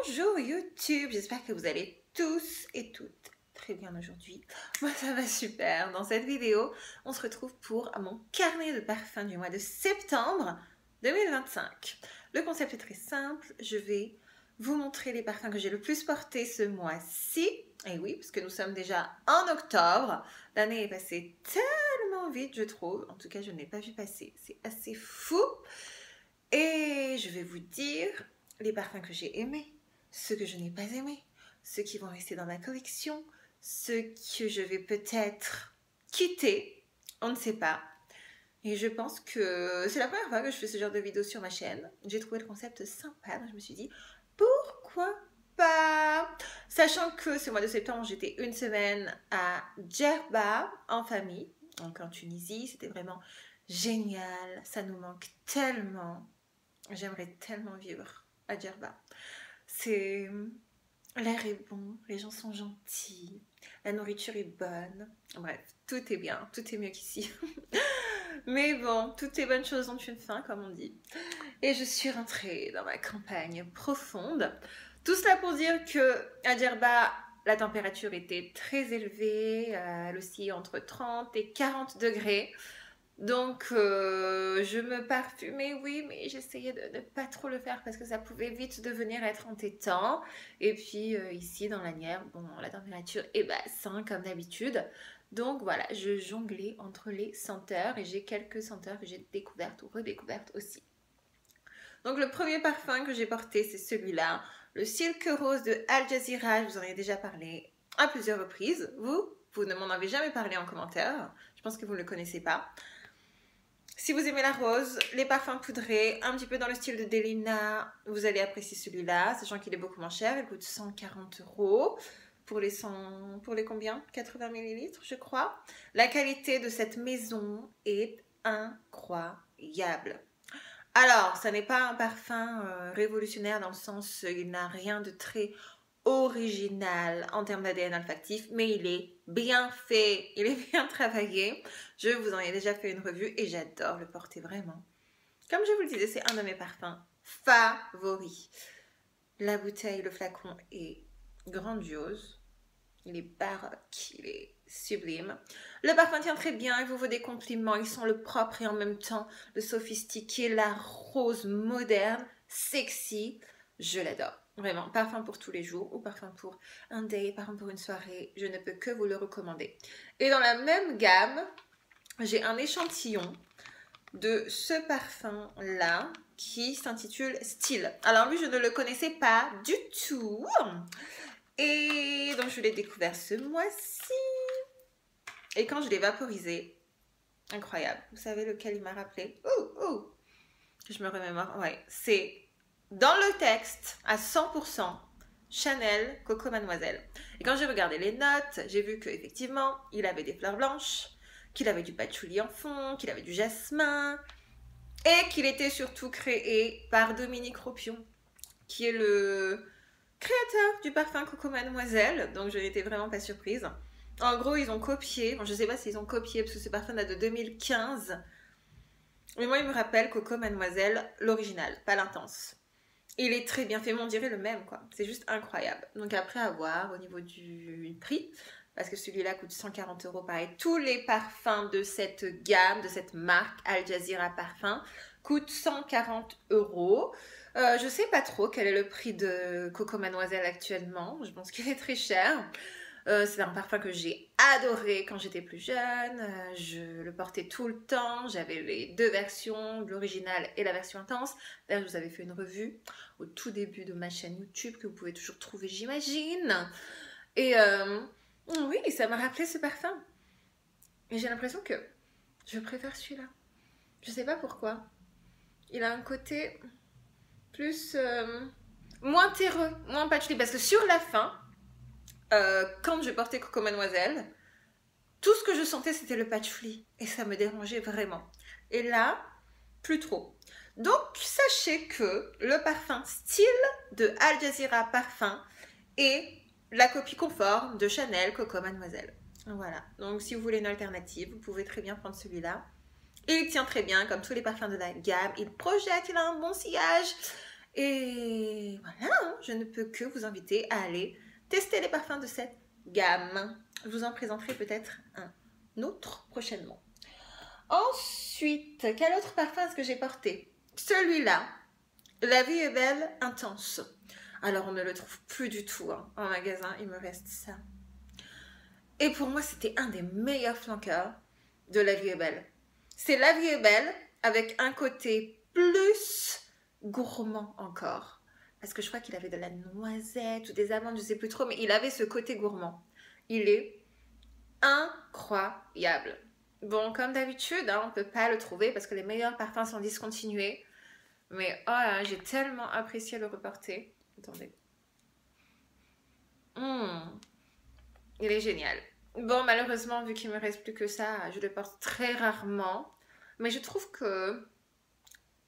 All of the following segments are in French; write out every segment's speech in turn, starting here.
Bonjour YouTube, j'espère que vous allez tous et toutes très bien aujourd'hui. Moi ça va super. Dans cette vidéo, on se retrouve pour mon carnet de parfums du mois de septembre 2025. Le concept est très simple, je vais vous montrer les parfums que j'ai le plus portés ce mois-ci. Et oui, parce que nous sommes déjà en octobre. L'année est passée tellement vite, je trouve. En tout cas, je ne l'ai pas vu passer. C'est assez fou. Et je vais vous dire les parfums que j'ai aimés, ceux que je n'ai pas aimés, ceux qui vont rester dans ma collection, ceux que je vais peut-être quitter, on ne sait pas. Et je pense que c'est la première fois que je fais ce genre de vidéo sur ma chaîne. J'ai trouvé le concept sympa, donc je me suis dit, pourquoi pas? Sachant que ce mois de septembre, j'étais une semaine à Djerba en famille, donc en Tunisie, c'était vraiment génial, ça nous manque tellement. J'aimerais tellement vivre à Djerba. L'air est bon, les gens sont gentils, la nourriture est bonne. Bref, tout est bien, tout est mieux qu'ici. Mais bon, toutes les bonnes choses ont une fin, comme on dit. Et je suis rentrée dans ma campagne profonde. Tout cela pour dire que à Djerba, la température était très élevée, elle oscillait entre 30 et 40 degrés. Donc, je me parfumais, oui, mais j'essayais de ne pas trop le faire parce que ça pouvait vite devenir être entêtant. Et puis, ici, dans l'Asnières, bon, la température est basse, hein, comme d'habitude. Donc, voilà, je jonglais entre les senteurs et j'ai quelques senteurs que j'ai découvertes ou redécouvertes aussi. Donc, le premier parfum que j'ai porté, c'est celui-là, le Silk Rose de Al Jazeera. Je vous en ai déjà parlé à plusieurs reprises. Vous ne m'en avez jamais parlé en commentaire. Je pense que vous ne le connaissez pas. Si vous aimez la rose, les parfums poudrés, un petit peu dans le style de Delina, vous allez apprécier celui-là, sachant qu'il est beaucoup moins cher, il coûte 140 € pour les combien 80 ml, je crois. La qualité de cette maison est incroyable. Alors, ça n'est pas un parfum révolutionnaire dans le sens il n'a rien de très original en termes d'ADN olfactif, mais il est bien fait, il est bien travaillé. Je vous en ai déjà fait une revue et j'adore le porter vraiment. Comme je vous le disais, c'est un de mes parfums favoris. La bouteille, le flacon est grandiose, il est baroque, il est sublime. Le parfum tient très bien, il vous vaut des compliments, ils sont le propre et en même temps le sophistiqué, la rose moderne, sexy, je l'adore. Vraiment, parfum pour tous les jours ou parfum pour un day, parfum pour une soirée, je ne peux que vous le recommander. Et dans la même gamme, j'ai un échantillon de ce parfum-là qui s'intitule Style. Alors lui, je ne le connaissais pas du tout. Et donc, je l'ai découvert ce mois-ci. Et quand je l'ai vaporisé, incroyable. Vous savez lequel il m'a rappelé? Je me remémore. Ouais, c'est dans le texte à 100% Chanel Coco Mademoiselle. Et quand j'ai regardé les notes, j'ai vu qu'effectivement, il avait des fleurs blanches, qu'il avait du patchouli en fond, qu'il avait du jasmin, et qu'il était surtout créé par Dominique Ropion, qui est le créateur du parfum Coco Mademoiselle. Donc je n'étais vraiment pas surprise. En gros, ils ont copié, bon, je ne sais pas s'ils ont copié, parce que ce parfum date de 2015, mais moi, il me rappelle Coco Mademoiselle, l'original, pas l'intense. Il est très bien fait, mais on dirait le même, quoi. C'est juste incroyable. Donc après, à voir au niveau du prix, parce que celui-là coûte 140 €. Pareil, tous les parfums de cette gamme, de cette marque Al Jazeera Parfum, coûtent 140 €. Je sais pas trop quel est le prix de Coco Mademoiselle actuellement. Je pense qu'il est très cher. C'est un parfum que j'ai adoré quand j'étais plus jeune. Je le portais tout le temps. J'avais les deux versions, l'original et la version intense. D'ailleurs, je vous avais fait une revue au tout début de ma chaîne YouTube que vous pouvez toujours trouver, j'imagine. Et oui, ça m'a rappelé ce parfum. Et j'ai l'impression que je préfère celui-là. Je sais pas pourquoi. Il a un côté plus... moins terreux, moins patchouli. Parce que sur la fin... quand je portais Coco Mademoiselle, tout ce que je sentais c'était le patchouli et ça me dérangeait vraiment. Et là, plus trop. Donc sachez que le parfum Style de Al Jazeera Parfum est la copie conforme de Chanel Coco Mademoiselle. Voilà, donc si vous voulez une alternative, vous pouvez très bien prendre celui-là. Il tient très bien comme tous les parfums de la gamme, il projette, il a un bon sillage. Et voilà, hein, je ne peux que vous inviter à aller tester les parfums de cette gamme. Je vous en présenterai peut-être un autre prochainement. Ensuite, quel autre parfum est-ce que j'ai porté? Celui-là, La vie est belle, intense. Alors, on ne le trouve plus du tout hein, en magasin, il me reste ça. Et pour moi, c'était un des meilleurs flanqueurs de La vie est belle. C'est La vie est belle avec un côté plus gourmand encore. Parce que je crois qu'il avait de la noisette ou des amandes, je ne sais plus trop, mais il avait ce côté gourmand. Il est incroyable. Bon, comme d'habitude, hein, on ne peut pas le trouver parce que les meilleurs parfums sont discontinués. Mais oh là, j'ai tellement apprécié le reporter. Attendez. Il est génial. Bon, malheureusement, vu qu'il me reste plus que ça, je le porte très rarement. Mais je trouve que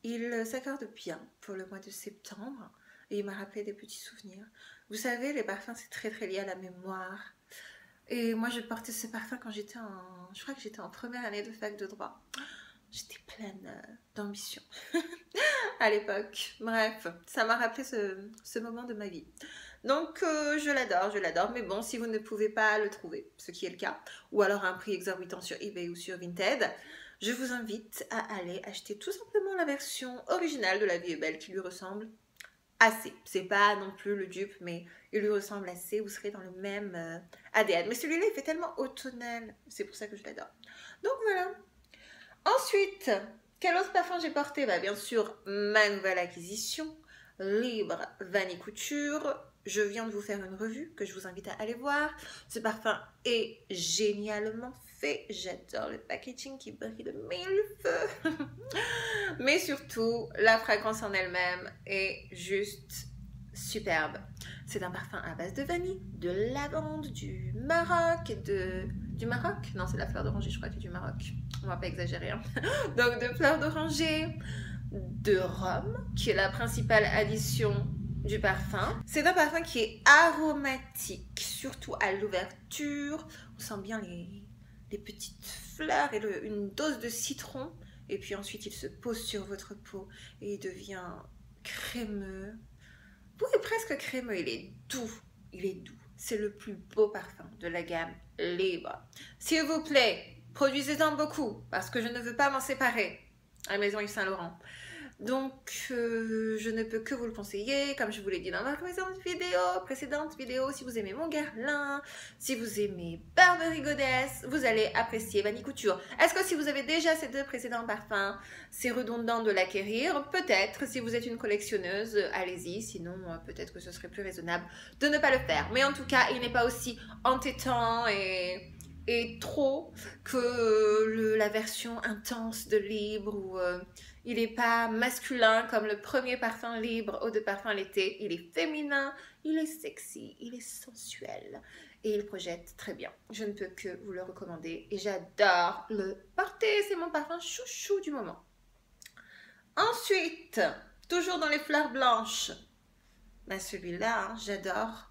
il s'accorde bien pour le mois de septembre. Et il m'a rappelé des petits souvenirs. Vous savez, les parfums, c'est très très lié à la mémoire. Et moi, je portais ce parfum quand j'étais en... Je crois que j'étais en première année de fac de droit. J'étais pleine d'ambition à l'époque. Bref, ça m'a rappelé ce moment de ma vie. Donc, je l'adore. Mais bon, si vous ne pouvez pas le trouver, ce qui est le cas, ou alors à un prix exorbitant sur eBay ou sur Vinted, je vous invite à aller acheter tout simplement la version originale de La vie est belle qui lui ressemble assez. C'est pas non plus le dupe, mais il lui ressemble assez. Vous serez dans le même ADN. Mais celui-là, il fait tellement automnal. C'est pour ça que je l'adore. Donc voilà. Ensuite, quel autre parfum j'ai porté? Bah, bien sûr, ma nouvelle acquisition, Libre Vanille Couture. Je viens de vous faire une revue que je vous invite à aller voir. Ce parfum est génialement fait. J'adore le packaging qui brille de mille feux. Mais surtout, la fragrance en elle-même est juste superbe. C'est un parfum à base de vanille, de lavande, du Maroc, du Maroc? Non, c'est la fleur d'oranger, je crois que c'est du Maroc. On va pas exagérer. Hein. Donc, de fleur d'oranger, de rhum, qui est la principale addition du parfum. C'est un parfum qui est aromatique, surtout à l'ouverture. On sent bien les petites fleurs et une dose de citron. Et puis ensuite, il se pose sur votre peau et il devient crémeux. Oui, presque crémeux. Il est doux. Il est doux. C'est le plus beau parfum de la gamme Libre. S'il vous plaît, produisez-en beaucoup parce que je ne veux pas m'en séparer à la maison Yves Saint Laurent. Donc, je ne peux que vous le conseiller, comme je vous l'ai dit dans ma précédente vidéo, si vous aimez mon Guerlain, si vous aimez Burberry Goddess, vous allez apprécier Vanille Couture. Est-ce que si vous avez déjà ces deux précédents parfums, c'est redondant de l'acquérir? Peut-être, si vous êtes une collectionneuse, allez-y, sinon peut-être que ce serait plus raisonnable de ne pas le faire. Mais en tout cas, il n'est pas aussi entêtant et trop que la version intense de Libre où il n'est pas masculin comme le premier parfum Libre Eau de Parfum l'été. Il est féminin, il est sexy, il est sensuel et il projette très bien. Je ne peux que vous le recommander et j'adore le porter. C'est mon parfum chouchou du moment. Ensuite, toujours dans les fleurs blanches, ben celui-là, hein, j'adore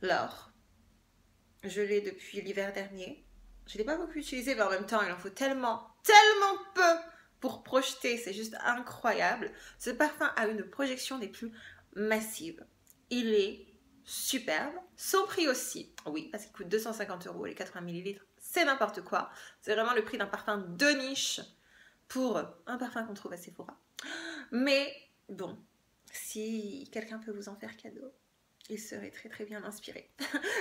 l'or. Je l'ai depuis l'hiver dernier. Je ne l'ai pas beaucoup utilisé, mais en même temps, il en faut tellement peu pour projeter. C'est juste incroyable. Ce parfum a une projection des plus massives. Il est superbe. Son prix aussi. Oui, parce qu'il coûte 250 €, les 80 ml. C'est n'importe quoi. C'est vraiment le prix d'un parfum de niche pour un parfum qu'on trouve à Sephora. Mais bon, si quelqu'un peut vous en faire cadeau, il serait très très bien inspiré.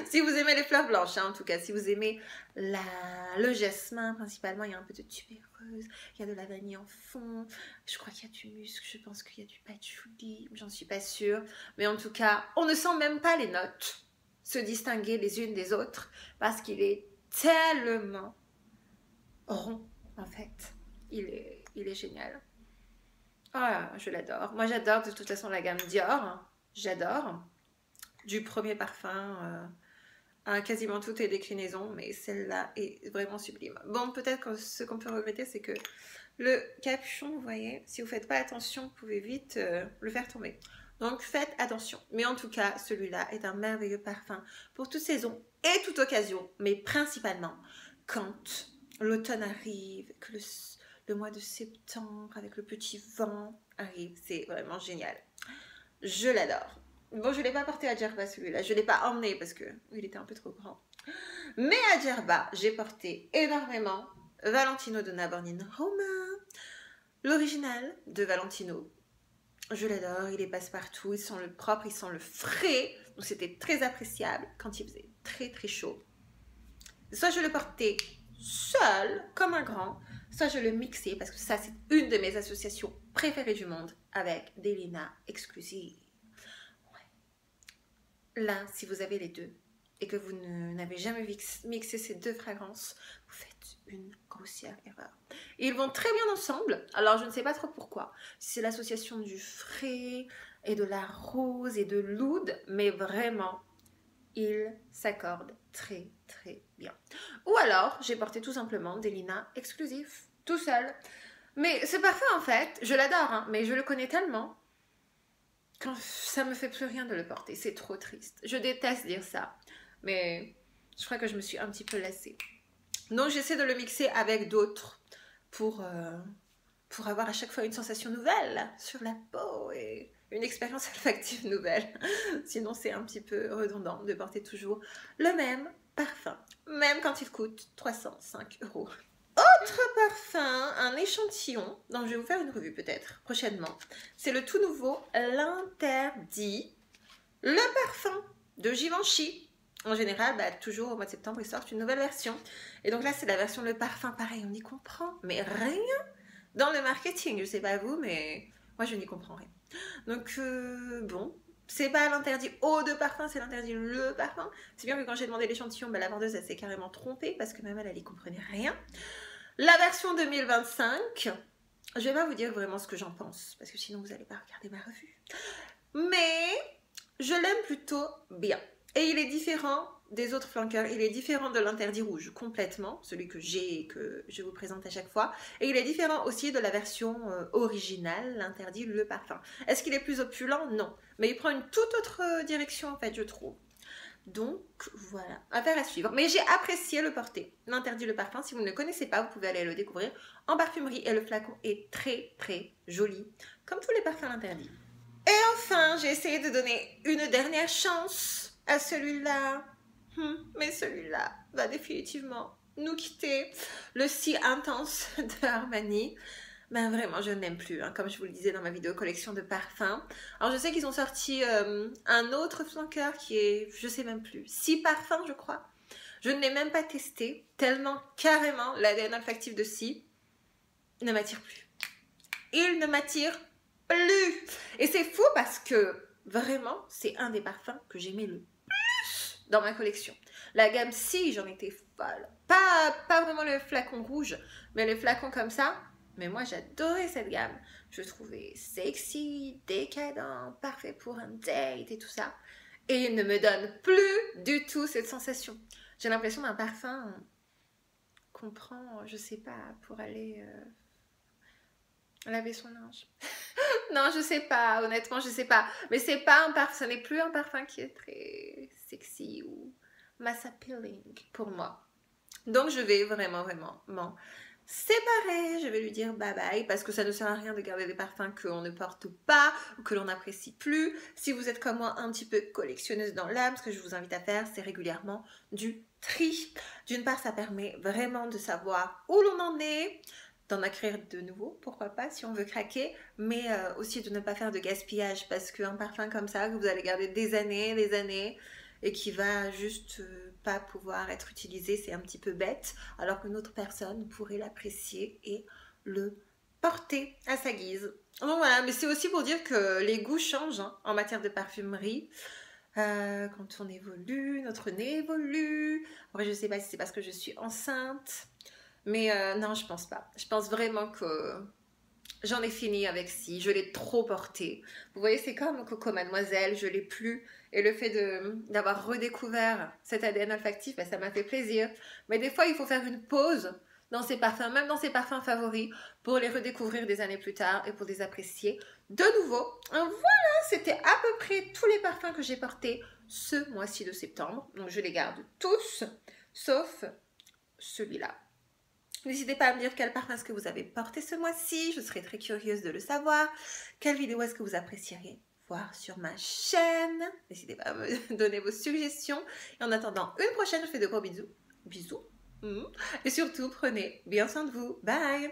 Si vous aimez les fleurs blanches, hein, en tout cas, si vous aimez le jasmin, principalement, il y a un peu de tubéreuse, il y a de la vanille en fond, je crois qu'il y a du musc, je pense qu'il y a du patchouli, j'en suis pas sûre. Mais en tout cas, on ne sent même pas les notes se distinguer les unes des autres parce qu'il est tellement rond, en fait. Il est génial. Ah, je l'adore. Moi, j'adore de toute façon la gamme Dior. J'adore. Du premier parfum à quasiment toutes les déclinaisons, mais celle-là est vraiment sublime. Bon, peut-être que ce qu'on peut regretter, c'est que le capuchon, vous voyez, si vous ne faites pas attention, vous pouvez vite le faire tomber. Donc, faites attention. Mais en tout cas, celui-là est un merveilleux parfum pour toute saison et toute occasion, mais principalement quand l'automne arrive, que le mois de septembre, avec le petit vent arrive. C'est vraiment génial. je l'adore. Bon, je ne l'ai pas porté à Djerba celui-là, je ne l'ai pas emmené parce qu'il était un peu trop grand. Mais à Djerba, j'ai porté énormément Valentino Donna Born in Roma, l'original de Valentino. Je l'adore, il est passe-partout, il sent le propre, il sent le frais. Donc c'était très appréciable quand il faisait très très chaud. Soit je le portais seul, comme un grand, soit je le mixais, parce que ça c'est une de mes associations préférées du monde, avec des Lina exclusives. Ouais. Là, si vous avez les deux, et que vous n'avez jamais mixé ces deux fragrances, vous faites une grossière erreur. Et ils vont très bien ensemble, alors je ne sais pas trop pourquoi. Si c'est l'association du frais, et de la rose, et de l'oud, mais vraiment, ils s'accordent très très bien. Ou alors, j'ai porté tout simplement des Lina exclusifs, tout seul. Mais ce parfum, en fait, je l'adore, hein, mais je le connais tellement quand ça me fait plus rien de le porter. C'est trop triste. Je déteste dire ça, mais je crois que je me suis un petit peu lassée. Donc, j'essaie de le mixer avec d'autres pour avoir à chaque fois une sensation nouvelle sur la peau et une expérience olfactive nouvelle. Sinon, c'est un petit peu redondant de porter toujours le même parfum, même quand il coûte 305 €. Autre parfum, un échantillon, dont je vais vous faire une revue peut-être prochainement. C'est le tout nouveau L'Interdit, le parfum de Givenchy. En général, toujours au mois de septembre, ils sortent une nouvelle version. Et donc là, c'est la version le parfum, pareil, on n'y comprend, mais rien dans le marketing. Je sais pas vous, mais moi, je n'y comprends rien. Donc, bon, c'est pas l'interdit eau de parfum, c'est l'interdit le parfum. C'est bien que quand j'ai demandé l'échantillon, la vendeuse, elle s'est carrément trompée parce que même elle y comprenait rien. La version 2025, je vais pas vous dire vraiment ce que j'en pense parce que sinon vous allez pas regarder ma revue. Mais je l'aime plutôt bien. Et il est différent des autres flanqueurs. Il est différent de l'interdit rouge complètement, celui que j'ai et que je vous présente à chaque fois. Et il est différent aussi de la version originale, l'interdit le parfum. Est-ce qu'il est plus opulent? Non. Mais il prend une toute autre direction en fait, je trouve. Donc voilà, affaire à suivre. Mais j'ai apprécié le porter. L'interdit le parfum, si vous ne le connaissez pas, vous pouvez aller le découvrir en parfumerie. Et le flacon est très très joli, comme tous les parfums l'interdit. Et enfin, j'ai essayé de donner une dernière chance à celui-là. Mais celui-là va définitivement nous quitter. Le si intense de Armani. Ben vraiment, je ne l'aime plus, hein, comme je vous le disais dans ma vidéo collection de parfums. Alors je sais qu'ils ont sorti un autre flanqueur qui est, je sais même plus, 6 parfums je crois. Je ne l'ai même pas testé, tellement carrément l'ADN olfactif de Si ne m'attire plus. Il ne m'attire plus. Et c'est fou parce que vraiment, c'est un des parfums que j'aimais le plus dans ma collection. La gamme Si, j'en étais folle. Pas vraiment le flacon rouge, mais les flacons comme ça. Mais moi, j'adorais cette gamme. Je trouvais sexy, décadent, parfait pour un date et tout ça. Et il ne me donne plus du tout cette sensation. J'ai l'impression d'un parfum qu'on prend, je sais pas, pour aller laver son linge. Non, je sais pas, honnêtement, je sais pas. Mais c'est pas un parfum, ce n'est plus un parfum qui est très sexy ou mass appealing pour moi. Donc, je vais vraiment m'en séparer. Je vais lui dire bye bye parce que ça ne sert à rien de garder des parfums qu'on ne porte pas ou que l'on n'apprécie plus. Si vous êtes comme moi un petit peu collectionneuse dans l'âme, ce que je vous invite à faire, c'est régulièrement du tri. D'une part, ça permet vraiment de savoir où l'on en est, d'en acquérir de nouveau, pourquoi pas, si on veut craquer, mais aussi de ne pas faire de gaspillage parce qu'un parfum comme ça, que vous allez garder des années, et qui va juste pas pouvoir être utilisé, c'est un petit peu bête, alors qu'une autre personne pourrait l'apprécier et le porter à sa guise. Donc voilà, mais c'est aussi pour dire que les goûts changent hein, en matière de parfumerie. Quand on évolue, notre nez évolue. Après, je sais pas si c'est parce que je suis enceinte, mais non, je pense pas. Je pense vraiment que j'en ai fini avec Si. Je l'ai trop porté. Vous voyez, c'est comme Coco Mademoiselle, je l'ai plus. Et le fait d'avoir redécouvert cet ADN olfactif, ça m'a fait plaisir. Mais des fois, il faut faire une pause dans ses parfums, même dans ses parfums favoris, pour les redécouvrir des années plus tard et pour les apprécier de nouveau. Voilà, c'était à peu près tous les parfums que j'ai portés ce mois-ci de septembre. Donc, je les garde tous, sauf celui-là. N'hésitez pas à me dire quel parfum est-ce que vous avez porté ce mois-ci. Je serais très curieuse de le savoir. Quelle vidéo est-ce que vous apprécieriez voir sur ma chaîne. N'hésitez pas à me donner vos suggestions. Et en attendant une prochaine, je vous fais de gros bisous. Bisous. Et surtout, prenez bien soin de vous. Bye.